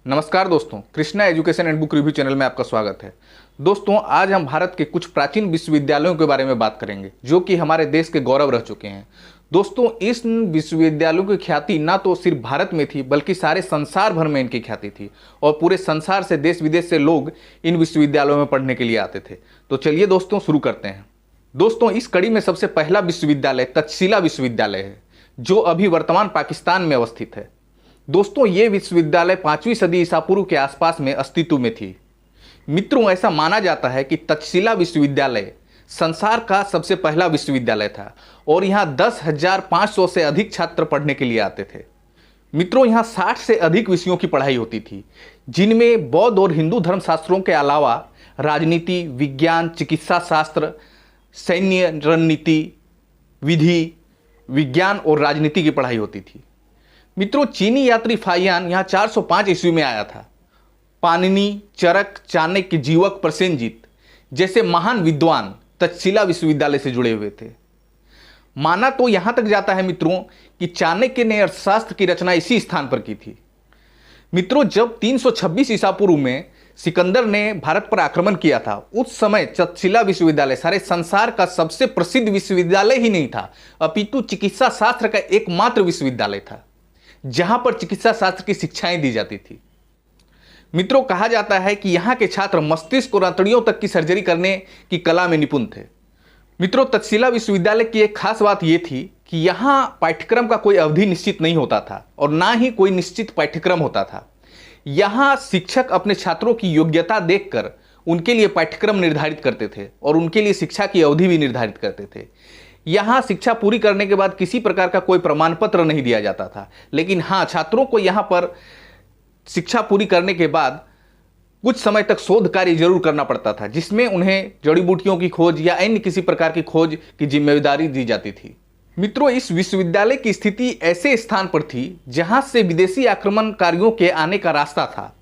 नमस्कार दोस्तों, Krishna education and book review channel में आपका स्वागत है। दोस्तों, आज हम भारत के कुछ प्राचीन विश्वविद्यालयों के बारे में बात करेंगे जो कि हमारे देश के गौरव रह चुके हैं। दोस्तों, इस विश्वविद्यालयों की ख्याति ना तो सिर्फ भारत में थी बल्कि सारे संसार भर में इनकी ख्याति थी और पूरे संसार से, देश विदेश से लोग इन विश्वविद्यालयों में पढ़ने के लिए आते थे। तो चलिए दोस्तों शुरू करते हैं। दोस्तों, इस कड़ी में सबसे पहला विश्वविद्यालय तक्षशिला विश्वविद्यालय है जो अभी वर्तमान पाकिस्तान में अवस्थित है। दोस्तों, ये विश्वविद्यालय 5वीं सदी ईसा पूर्व के आसपास में अस्तित्व में थी। मित्रों, ऐसा माना जाता है कि तक्षशिला विश्वविद्यालय संसार का सबसे पहला विश्वविद्यालय था और यहाँ 10,500 से अधिक छात्र पढ़ने के लिए आते थे। मित्रों, यहाँ 60 से अधिक विषयों की पढ़ाई होती थी जिनमें बौद्ध और हिंदू धर्मशास्त्रों के अलावा राजनीति, विज्ञान, चिकित्सा शास्त्र, सैन्य रणनीति, विधि, विज्ञान और राजनीति की पढ़ाई होती थी। मित्रों, चीनी यात्री फाहियान यहाँ 405 ईस्वी में आया था। पाणिनि, चरक, चाणक्य, जीवक, प्रसेनजीत जैसे महान विद्वान तक्षशिला विश्वविद्यालय से जुड़े हुए थे। माना तो यहां तक जाता है मित्रों कि चाणक्य ने अर्थशास्त्र की रचना इसी स्थान पर की थी। मित्रों, जब 326 ईसा पूर्व में सिकंदर ने भारत पर आक्रमण किया था, उस समय तक्षशिला विश्वविद्यालय सारे संसार का सबसे प्रसिद्ध विश्वविद्यालय ही नहीं था, अपितु चिकित्सा शास्त्र का एकमात्र विश्वविद्यालय था जहां पर चिकित्सा शास्त्र की शिक्षाएं दी जाती थी। मित्रों, कहा जाता है कि यहाँ के छात्र मस्तिष्क और अंतड़ियों तक की सर्जरी करने की कला में निपुण थे। मित्रों, तक्षशिला विश्वविद्यालय की एक खास बात यह थी कि यहाँ पाठ्यक्रम का कोई अवधि निश्चित नहीं होता था और ना ही कोई निश्चित पाठ्यक्रम होता था। यहाँ शिक्षक अपने छात्रों की योग्यता देखकर उनके लिए पाठ्यक्रम निर्धारित करते थे और उनके लिए शिक्षा की अवधि भी निर्धारित करते थे। यहाँ शिक्षा पूरी करने के बाद किसी प्रकार का कोई प्रमाण पत्र नहीं दिया जाता था, लेकिन हाँ, छात्रों को यहाँ पर शिक्षा पूरी करने के बाद कुछ समय तक शोध कार्य जरूर करना पड़ता था जिसमें उन्हें जड़ी बूटियों की खोज या अन्य किसी प्रकार की खोज की जिम्मेदारी दी जाती थी। मित्रों, इस विश्वविद्यालय की स्थिति ऐसे स्थान पर थी जहां से विदेशी आक्रमणकारियों के आने का रास्ता था,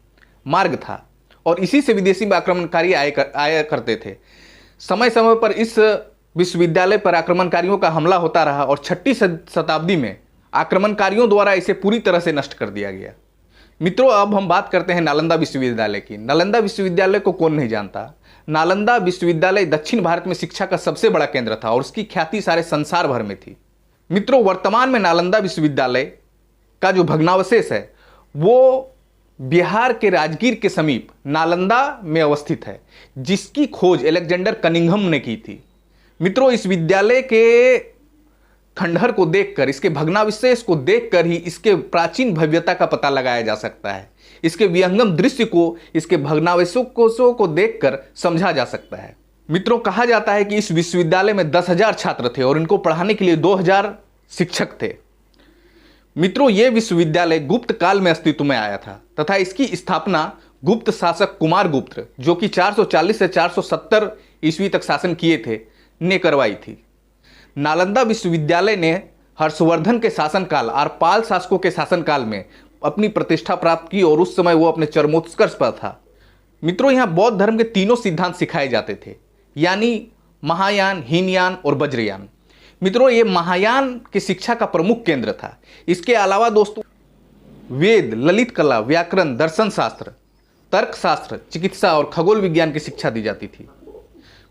मार्ग था और इसी से विदेशी आक्रमणकारी आया करते थे। समय समय पर इस विश्वविद्यालय पर आक्रमणकारियों का हमला होता रहा और 6वीं शताब्दी में आक्रमणकारियों द्वारा इसे पूरी तरह से नष्ट कर दिया गया। मित्रों, अब हम बात करते हैं नालंदा विश्वविद्यालय की। नालंदा विश्वविद्यालय को कौन नहीं जानता। नालंदा विश्वविद्यालय दक्षिण भारत में शिक्षा का सबसे बड़ा केंद्र था और उसकी ख्याति सारे संसार भर में थी। मित्रों, वर्तमान में नालंदा विश्वविद्यालय का जो भग्नावशेष है वो बिहार के राजगीर के समीप नालंदा में अवस्थित है, जिसकी खोज अलेक्जेंडर कनिंघम ने की थी। मित्रों, इस विद्यालय के खंडहर को देखकर, इसके भग्नावशेष को देखकर ही इसके प्राचीन भव्यता का पता लगाया जा सकता है। इसके विहंगम दृश्य को इसके भग्नावशेषों को देखकर समझा जा सकता है। मित्रों, कहा जाता है कि इस विश्वविद्यालय में 10,000 छात्र थे और इनको पढ़ाने के लिए 2,000 शिक्षक थे। मित्रों, यह विश्वविद्यालय गुप्त काल में अस्तित्व में आया था तथा इसकी स्थापना गुप्त शासक कुमार गुप्त, जो कि 440 से 470 ईस्वी तक शासन किए थे, ने करवाई थी। नालंदा विश्वविद्यालय ने हर्षवर्धन के शासनकाल और पाल शासकों के शासनकाल में अपनी प्रतिष्ठा प्राप्त की और उस समय वो अपने चरमोत्कर्ष पर था। मित्रों, यहाँ बौद्ध धर्म के तीनों सिद्धांत सिखाए जाते थे, यानी महायान, हीनयान और वज्रयान। मित्रों, ये महायान की शिक्षा का प्रमुख केंद्र था। इसके अलावा दोस्तों वेद, ललित कला, व्याकरण, दर्शन शास्त्र, तर्कशास्त्र, चिकित्सा और खगोल विज्ञान की शिक्षा दी जाती थी।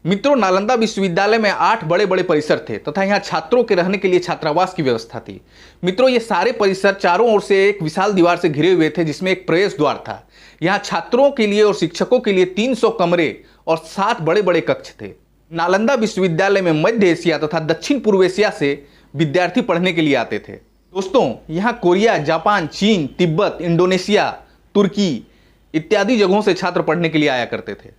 मित्रों, नालंदा विश्वविद्यालय में 8 बड़े बड़े परिसर थे तथा यहाँ छात्रों के रहने के लिए छात्रावास की व्यवस्था थी। मित्रों, ये सारे परिसर चारों ओर से एक विशाल दीवार से घिरे हुए थे जिसमें एक प्रवेश द्वार था। यहाँ छात्रों के लिए और शिक्षकों के लिए 300 कमरे और 7 बड़े बड़े कक्ष थे। नालंदा विश्वविद्यालय में मध्य एशिया तथा दक्षिण पूर्व एशिया से विद्यार्थी पढ़ने के लिए आते थे। दोस्तों, यहाँ कोरिया, जापान, चीन, तिब्बत, इंडोनेशिया, तुर्की इत्यादि जगहों से छात्र पढ़ने के लिए आया करते थे।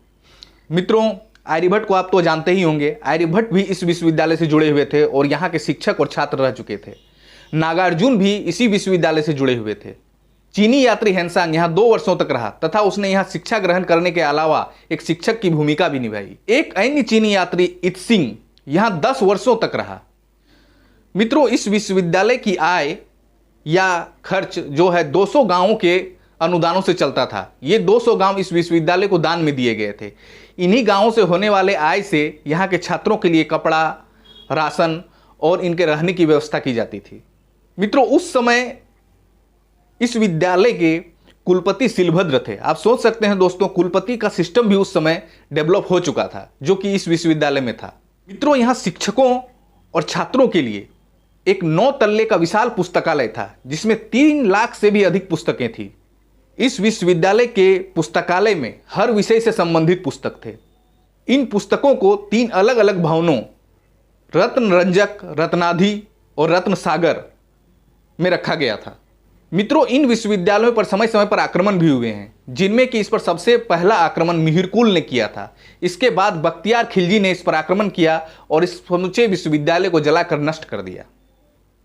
मित्रों, आर्यभट्ट को आप तो जानते ही होंगे। आर्यभट्ट भी इस विश्वविद्यालय से जुड़े हुए थे और यहाँ के शिक्षक और छात्र रह चुके थे। नागार्जुन भी इसी विश्वविद्यालय से जुड़े हुए थे। चीनी यात्री हेनसांग यहाँ 2 वर्षों तक रहा तथा उसने यहाँ शिक्षा ग्रहण करने के अलावा एक शिक्षक की भूमिका भी निभाई। एक अन्य चीनी यात्री इत्सिंग यहाँ 10 वर्षों तक रहा। मित्रों, इस विश्वविद्यालय की आय या खर्च जो है 200 गांवों के अनुदानों से चलता था। ये 200 गांव इस विश्वविद्यालय को दान में दिए गए थे। इन्हीं गांवों से होने वाले आय से यहाँ के छात्रों के लिए कपड़ा, राशन और इनके रहने की व्यवस्था की जाती थी। मित्रों, उस समय इस विद्यालय के कुलपति शिलभद्र थे। आप सोच सकते हैं दोस्तों, कुलपति का सिस्टम भी उस समय डेवलप हो चुका था जो कि इस विश्वविद्यालय में था। मित्रों, यहाँ शिक्षकों और छात्रों के लिए एक 9 तल्ले का विशाल पुस्तकालय था जिसमें 3 लाख से भी अधिक पुस्तकें थी। इस विश्वविद्यालय के पुस्तकालय में हर विषय से संबंधित पुस्तक थे। इन पुस्तकों को 3 अलग अलग भवनों रत्न रंजक, रत्नाधि और रत्न सागर में रखा गया था। मित्रों, इन विश्वविद्यालयों पर समय समय पर आक्रमण भी हुए हैं, जिनमें कि इस पर सबसे पहला आक्रमण मिहिरकुल ने किया था। इसके बाद बख्तियार खिलजी ने इस पर आक्रमण किया और इस समूचे विश्वविद्यालय को जलाकर नष्ट कर दिया।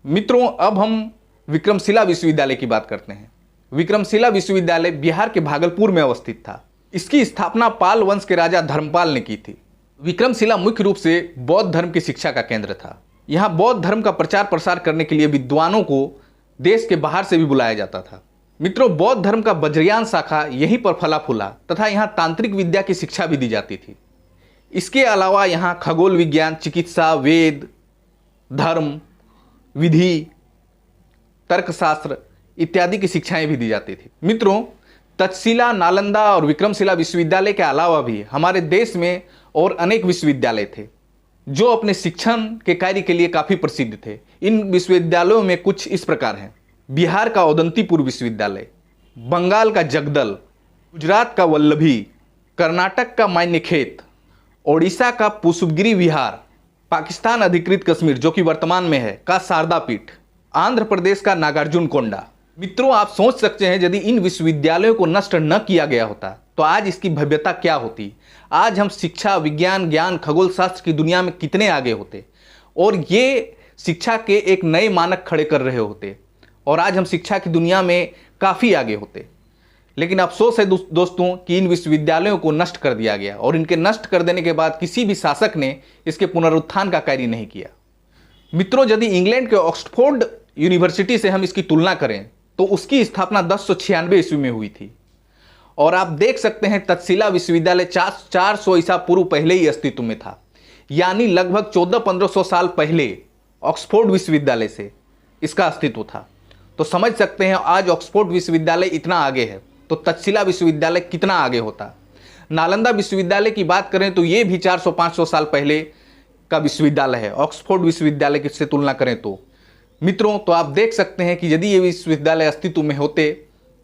मित्रों, अब हम विक्रमशिला विश्वविद्यालय की बात करते हैं। विक्रमशिला विश्वविद्यालय बिहार के भागलपुर में अवस्थित था। इसकी स्थापना पाल वंश के राजा धर्मपाल ने की थी। विक्रमशिला मुख्य रूप से बौद्ध धर्म की शिक्षा का केंद्र था। यहाँ बौद्ध धर्म का प्रचार प्रसार करने के लिए विद्वानों को देश के बाहर से भी बुलाया जाता था। मित्रों, बौद्ध धर्म का वज्रयान शाखा यहीं पर फला फूला तथा यहाँ तांत्रिक विद्या की शिक्षा भी दी जाती थी। इसके अलावा यहाँ खगोल विज्ञान, चिकित्सा, वेद, धर्म, विधि, तर्कशास्त्र इत्यादि की शिक्षाएं भी दी जाती थी। मित्रों, तक्षशिला, नालंदा और विक्रमशिला विश्वविद्यालय के अलावा भी हमारे देश में और अनेक विश्वविद्यालय थे जो अपने शिक्षण के कार्य के लिए काफ़ी प्रसिद्ध थे। इन विश्वविद्यालयों में कुछ इस प्रकार हैं: बिहार का औदंतीपुर विश्वविद्यालय, बंगाल का जगदल, गुजरात का वल्लभी, कर्नाटक का मान्यखेत, ओडिशा का पुष्पगिरी विहार, पाकिस्तान अधिकृत कश्मीर जो कि वर्तमान में है का शारदा पीठ, आंध्र प्रदेश का नागार्जुन कोंडा। मित्रों, आप सोच सकते हैं यदि इन विश्वविद्यालयों को नष्ट न किया गया होता तो आज इसकी भव्यता क्या होती। आज हम शिक्षा, विज्ञान, ज्ञान, खगोल शास्त्र की दुनिया में कितने आगे होते और ये शिक्षा के एक नए मानक खड़े कर रहे होते और आज हम शिक्षा की दुनिया में काफ़ी आगे होते। लेकिन अफसोस है दोस्तों कि इन विश्वविद्यालयों को नष्ट कर दिया गया और इनके नष्ट कर देने के बाद किसी भी शासक ने इसके पुनरुत्थान का कार्य नहीं किया। मित्रों, यदि इंग्लैंड के ऑक्सफोर्ड यूनिवर्सिटी से हम इसकी तुलना करें तो उसकी स्थापना 1096 ईस्वी में हुई थी और आप देख सकते हैं तक्षशिला विश्वविद्यालय 400 ईसा पूर्व पहले ही अस्तित्व में था। यानी लगभग 1400-1500 साल पहले ऑक्सफोर्ड विश्वविद्यालय से इसका अस्तित्व था। तो समझ सकते हैं आज ऑक्सफोर्ड विश्वविद्यालय इतना आगे है तो तक्षशिला विश्वविद्यालय कितना आगे होता। नालंदा विश्वविद्यालय की बात करें तो ये भी 400-500 साल पहले का विश्वविद्यालय है ऑक्सफोर्ड विश्वविद्यालय से तुलना करें तो। मित्रों, तो आप देख सकते हैं कि यदि ये विश्वविद्यालय अस्तित्व में होते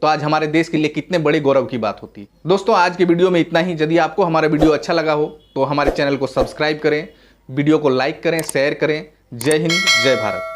तो आज हमारे देश के लिए कितने बड़े गौरव की बात होती। दोस्तों, आज के वीडियो में इतना ही। यदि आपको हमारा वीडियो अच्छा लगा हो तो हमारे चैनल को सब्सक्राइब करें, वीडियो को लाइक करें, शेयर करें। जय हिंद, जय भारत।